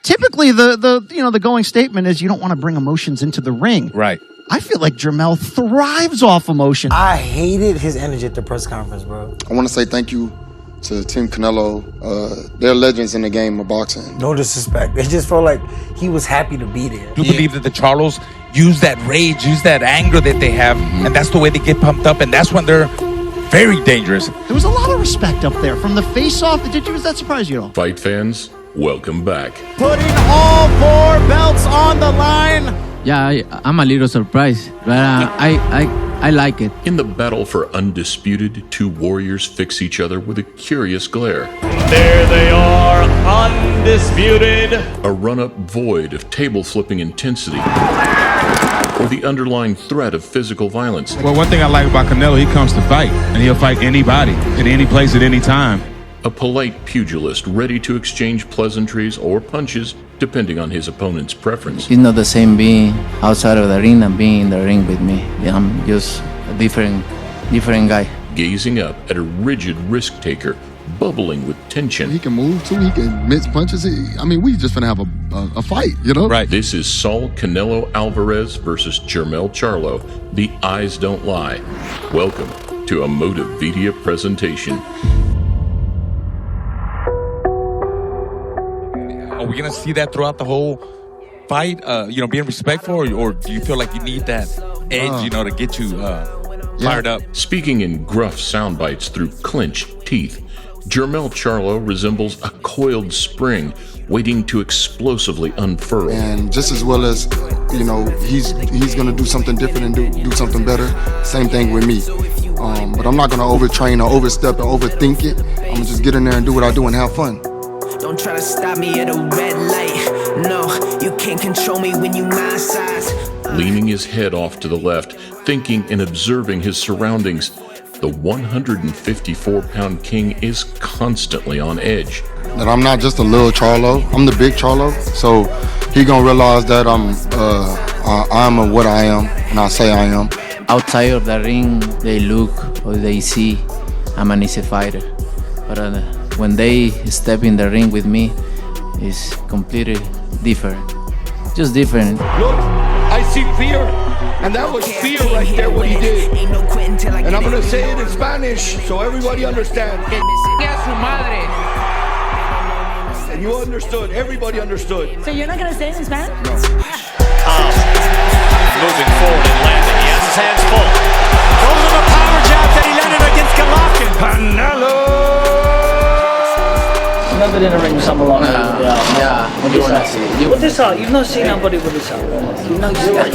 typically the going statement is you don't want to bring emotions into the ring. Right. I feel like Jermell thrives off emotion. I hated his energy at the press conference, bro. I want to say thank you to Team Canelo. They're legends in the game of boxing. No disrespect. It just felt like he was happy to be there. You believe that the Charlos use that rage, use that anger that they have, and that's the way they get pumped up, and that's when they're very dangerous. There was a lot of respect up there from the face-off. Does that surprise you at all? Fight fans, welcome back. Putting all 4 belts on the line. Yeah, I'm a little surprised, but I like it. In the battle for Undisputed, 2 warriors fix each other with a curious glare. There they are, Undisputed. A run-up void of table-flipping intensity, or the underlying threat of physical violence. Well, one thing I like about Canelo, he comes to fight, and he'll fight anybody, at any place, at any time. A polite pugilist ready to exchange pleasantries or punches depending on his opponent's preference. It's not the same being outside of the ring and being in the ring with me. Yeah, I'm just a different guy. Gazing up at a rigid risk-taker, bubbling with tension. He can move too. He can miss punches. We just finna have a fight, you know? Right. This is Saul Canelo Alvarez versus Jermell Charlo. The eyes don't lie. Welcome to a Motivedia presentation. Are we going to see that throughout the whole fight? Being respectful, or do you feel like you need that edge, to get you fired up? Speaking in gruff sound bites through clenched teeth, Jermell Charlo resembles a coiled spring waiting to explosively unfurl. And just as well as, he's gonna do something different and do something better. Same thing with me. But I'm not gonna overtrain or overstep or overthink it. I'm gonna just get in there and do what I do and have fun. Don't try to stop me at a red light. No, you can't control me when you my size. Leaning his head off to the left, thinking and observing his surroundings, the 154-pound king is constantly on edge. That I'm not just a little Charlo, I'm the big Charlo. So he gonna realize that I'm what I am, and I say I am. Outside of the ring, they look or they see I'm an easy fighter. But when they step in the ring with me, it's completely different. Just different. Look, I see fear. And that was fear right there, what he did. And I'm going to say it in Spanish so everybody understands. And you understood. Everybody understood. So you're not going to say it in Spanish? No. Moving forward and landing. He has his hands full. Goes with a power jab that he landed against Golovkin. Canelo! Never in a ring with someone like that. Yeah. What do you want to see? With this out, you've not seen nobody with this out. You've not seen it.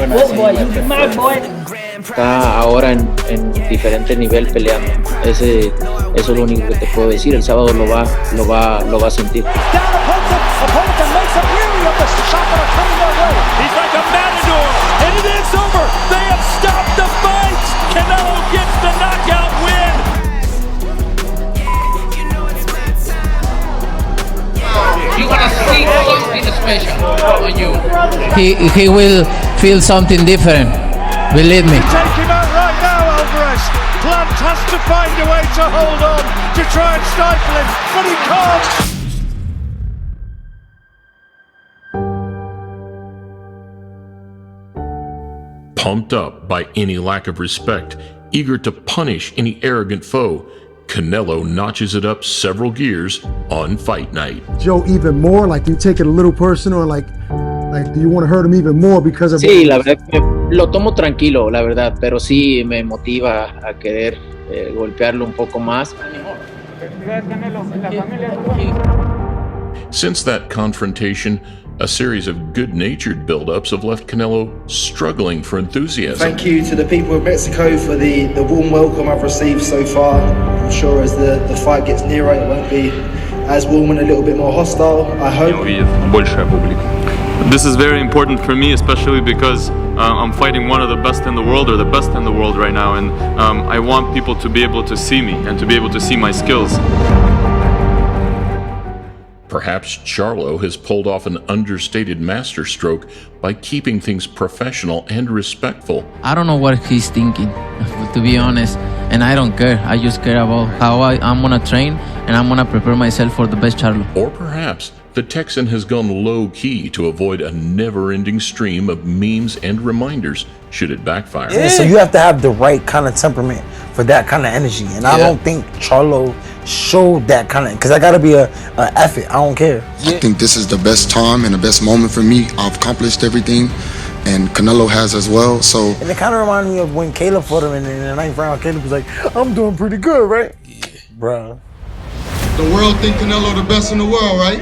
What boy? You be my boy. Está ahora en diferente nivel peleando. Eso es lo único que te puedo decir. El sábado lo va a sentir. He's like a matador, and it is over. They have stopped the fight. Canelo gets the knockout win. You're gonna see something special on you. He will feel something different. Believe me. Take him out right now, Alvarez. Plant has to find a way to hold on, to try and stifle him, but he can't. Pumped up by any lack of respect, eager to punish any arrogant foe, Canelo notches it up several gears on fight night. Joe, even more? Like, do you take it a little personal? Like do you want to hurt him even more because of... Sí, la verdad que lo tomo tranquilo, la verdad, pero sí me motiva a querer golpearlo un poco más. Since that confrontation, a series of good-natured build-ups have left Canelo struggling for enthusiasm. Thank you to the people of Mexico for the warm welcome I've received so far. I'm sure as the fight gets nearer, it won't be as warm and a little bit more hostile, I hope. This is very important for me, especially because I'm fighting one of the best in the world, or the best in the world right now, and I want people to be able to see me and to be able to see my skills. Perhaps Charlo has pulled off an understated masterstroke by keeping things professional and respectful. I don't know what he's thinking, to be honest. and I don't care. I just care about how I'm gonna train, and I'm gonna prepare myself for the best Charlo. Or perhaps the Texan has gone low-key to avoid a never-ending stream of memes and reminders should it backfire. Yeah, so you have to have the right kind of temperament for that kind of energy. And I don't think Charlo showed that kind of, because I got to be a effort. I don't care. I think this is the best time and the best moment for me. I've accomplished everything, and Canelo has as well. So, and it kind of reminded me of when Caleb fought him in the 9th round. Caleb was like, I'm doing pretty good, right? Yeah. Bruh. The world think Canelo the best in the world, right?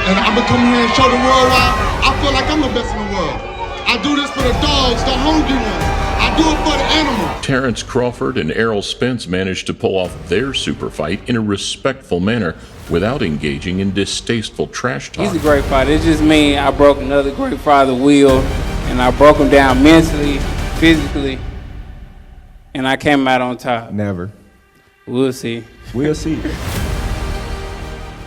And I'm gonna come here and show the world why I feel like I'm the best in the world. I do this for the dogs, the hungry ones. I do it for the animals. Terrence Crawford and Errol Spence managed to pull off their super fight in a respectful manner without engaging in distasteful trash talk. He's a great fighter. It's just me. I broke another great fighter's wheel, and I broke him down mentally, physically, and I came out on top. Never. We'll see. We'll see.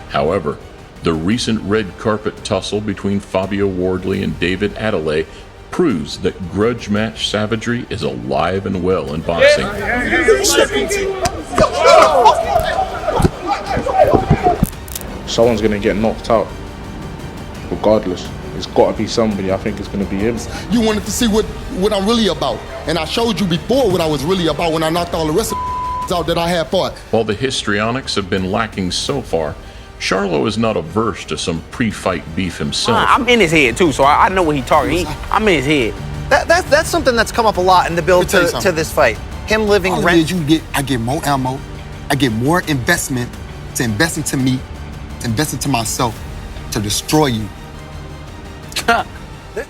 However, the recent red carpet tussle between Fabio Wardley and David Adelaide proves that grudge match savagery is alive and well in boxing. Someone's going to get knocked out, regardless. It's got to be somebody. I think it's going to be him. You wanted to see what I'm really about, and I showed you before what I was really about when I knocked all the rest of out that I had fought. While the histrionics have been lacking so far, Charlo is not averse to some pre-fight beef himself. I'm in his head too, so I know what he's targeting. I'm in his head. That's something that's come up a lot in the build to this fight. Him living rent. I get more ammo, I get more investment to invest into me, to invest into myself, to destroy you.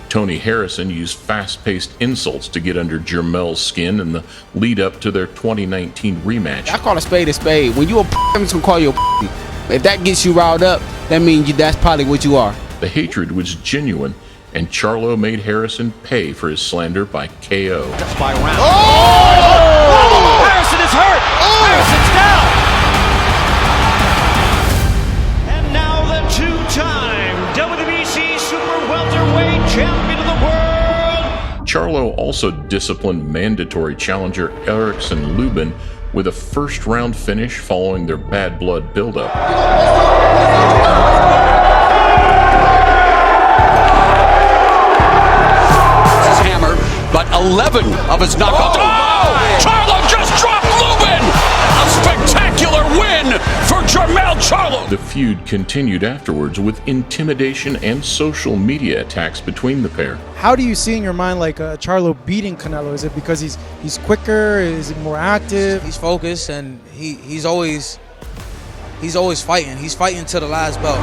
Tony Harrison used fast-paced insults to get under Jermell's skin in the lead-up to their 2019 rematch. I call a spade a spade. When you a I'm just gonna call you a If that gets you riled up, that means that's probably what you are. The hatred was genuine, and Charlo made Harrison pay for his slander by KO. Just by round. Oh! Harrison is hurt! Harrison's down! And now the two-time WBC Super Welterweight Champion of the World! Charlo also disciplined mandatory challenger Erickson Lubin with a first-round finish following their bad blood buildup. Hammered, but 11 of his knockouts. Oh! Charlo just dropped Lubin! A spectacular win for Jermell Charlo! The feud continued afterwards with intimidation and social media attacks between the pair. How do you see in your mind like Charlo beating Canelo? Is it because he's quicker? Is it more active? He's focused, and he's always fighting. He's fighting to the last belt.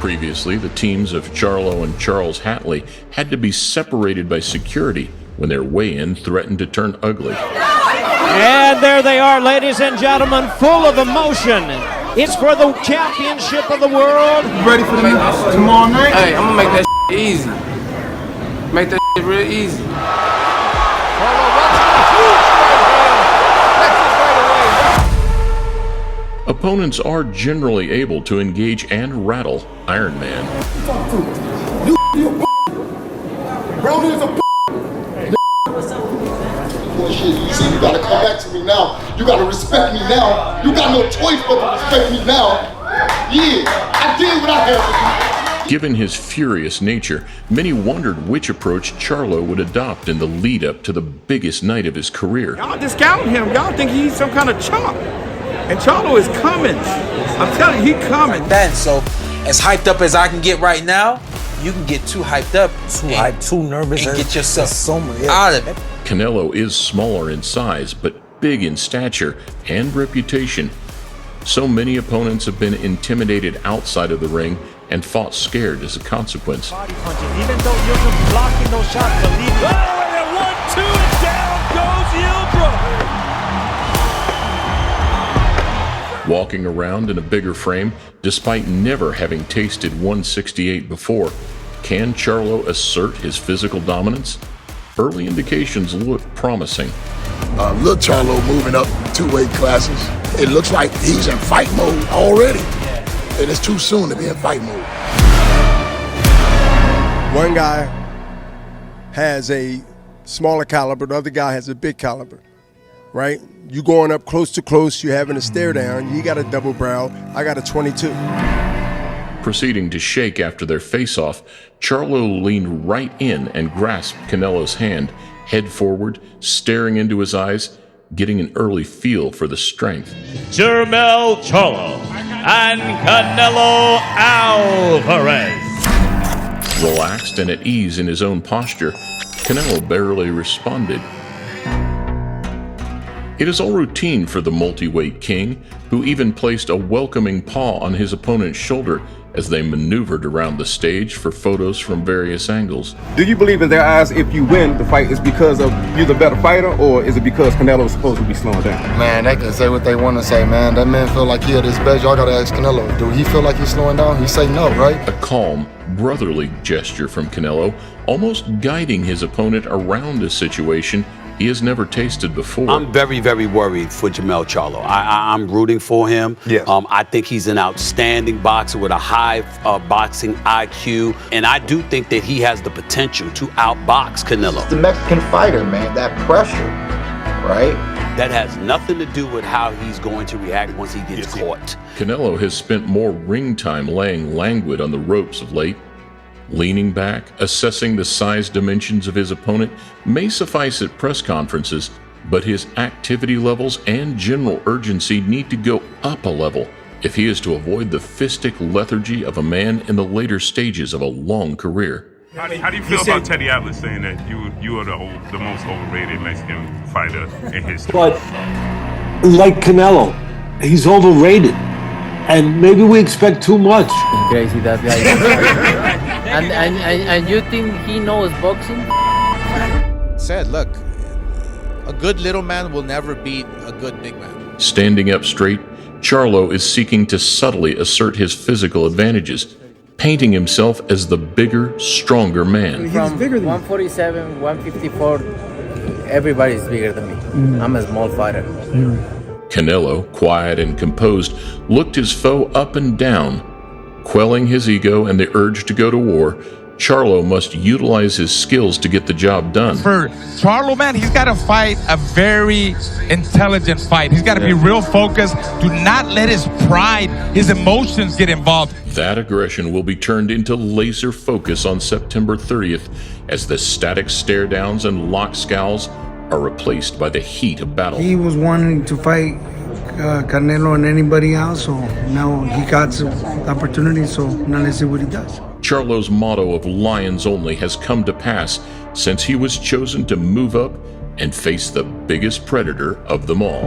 Previously, the teams of Charlo and Charles Hatley had to be separated by security when their weigh-in threatened to turn ugly. And there they are, ladies and gentlemen, full of emotion. It's for the championship of the world. Ready for the tomorrow night? Hey, I'm gonna make that easy. Make that real easy. Opponents are generally able to engage and rattle Iron Man. Brownie is a bullshit. You see, you gotta come back to me now. You gotta respect me now. You got no choice but to respect me now. Yeah, I did what I had to do. Given his furious nature, many wondered which approach Charlo would adopt in the lead-up to the biggest night of his career. Y'all discount him. Y'all think he's some kind of chump. And Charlo is coming. I'm telling you, he coming. Then, so as hyped up as I can get right now, you can get too hyped up, too nervous, and get yourself out of it. Canelo is smaller in size, but big in stature and reputation. So many opponents have been intimidated outside of the ring and fought scared as a consequence. Body punching, even though you're blocking those shots, believe me. Oh, and 1, 2, and down goes Yildirim. Walking around in a bigger frame, despite never having tasted 168 before, can Charlo assert his physical dominance? Early indications look promising. Look, Charlo moving up 2 weight classes. It looks like he's in fight mode already. And it's too soon to be in fight mode. One guy has a smaller caliber, the other guy has a big caliber, right? You going up close to close, you're having a stare down. You got a double barrel, I got a 22. Proceeding to shake after their face-off, Charlo leaned right in and grasped Canelo's hand, head forward, staring into his eyes, getting an early feel for the strength. Jermell Charlo and Canelo Alvarez. Relaxed and at ease in his own posture, Canelo barely responded. It is all routine for the multi-weight king, who even placed a welcoming paw on his opponent's shoulder as they maneuvered around the stage for photos from various angles. Do you believe in their eyes if you win the fight is because of you're the better fighter, or is it because Canelo is supposed to be slowing down? Man, they can say what they want to say, man. That man feel like he at his best. Y'all gotta ask Canelo. Do he feel like he's slowing down? He say no, right? A calm, brotherly gesture from Canelo, almost guiding his opponent around a situation he has never tasted before. I'm very, very worried for Jermell Charlo. I'm rooting for him. Yeah. I think he's an outstanding boxer with a high boxing IQ, and I do think that he has the potential to outbox Canelo. The Mexican fighter, man, that pressure, right? That has nothing to do with how he's going to react once he gets caught. Canelo has spent more ring time laying languid on the ropes of late. Leaning back, assessing the size dimensions of his opponent may suffice at press conferences, but his activity levels and general urgency need to go up a level if he is to avoid the fistic lethargy of a man in the later stages of a long career. How do you feel about Teddy Atlas saying that you are the most overrated Mexican fighter in history? But like Canelo, he's overrated, and maybe we expect too much. Crazy that guy. And you think he knows boxing? Said, look, a good little man will never beat a good big man. Standing up straight, Charlo is seeking to subtly assert his physical advantages, painting himself as the bigger, stronger man. From 147, 154, everybody's bigger than me. I'm a small fighter. Canelo, quiet and composed, looked his foe up and down. Quelling his ego and the urge to go to war, Charlo must utilize his skills to get the job done. For Charlo, man, he's got to fight a very intelligent fight. He's got to be real focused. Do not let his pride, his emotions get involved. That aggression will be turned into laser focus on September 30th as the static stare downs and lock scowls are replaced by the heat of battle. He was wanting to fight Canelo and anybody else, so now he got the opportunity, so now let's see what he does. Charlo's motto of lions only has come to pass since he was chosen to move up and face the biggest predator of them all.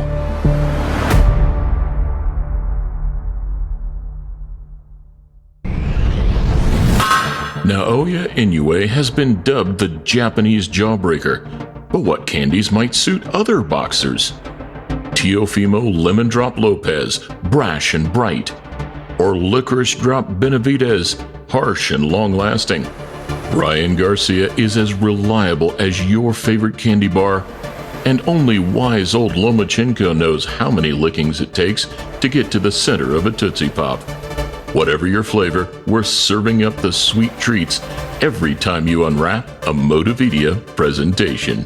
Naoya Inoue has been dubbed the Japanese jawbreaker, but what candies might suit other boxers? Teofimo Lemon Drop Lopez, brash and bright, or Licorice Drop Benavidez, harsh and long-lasting. Ryan Garcia is as reliable as your favorite candy bar, and only wise old Lomachenko knows how many lickings it takes to get to the center of a Tootsie Pop. Whatever your flavor, we're serving up the sweet treats every time you unwrap a Motividia presentation.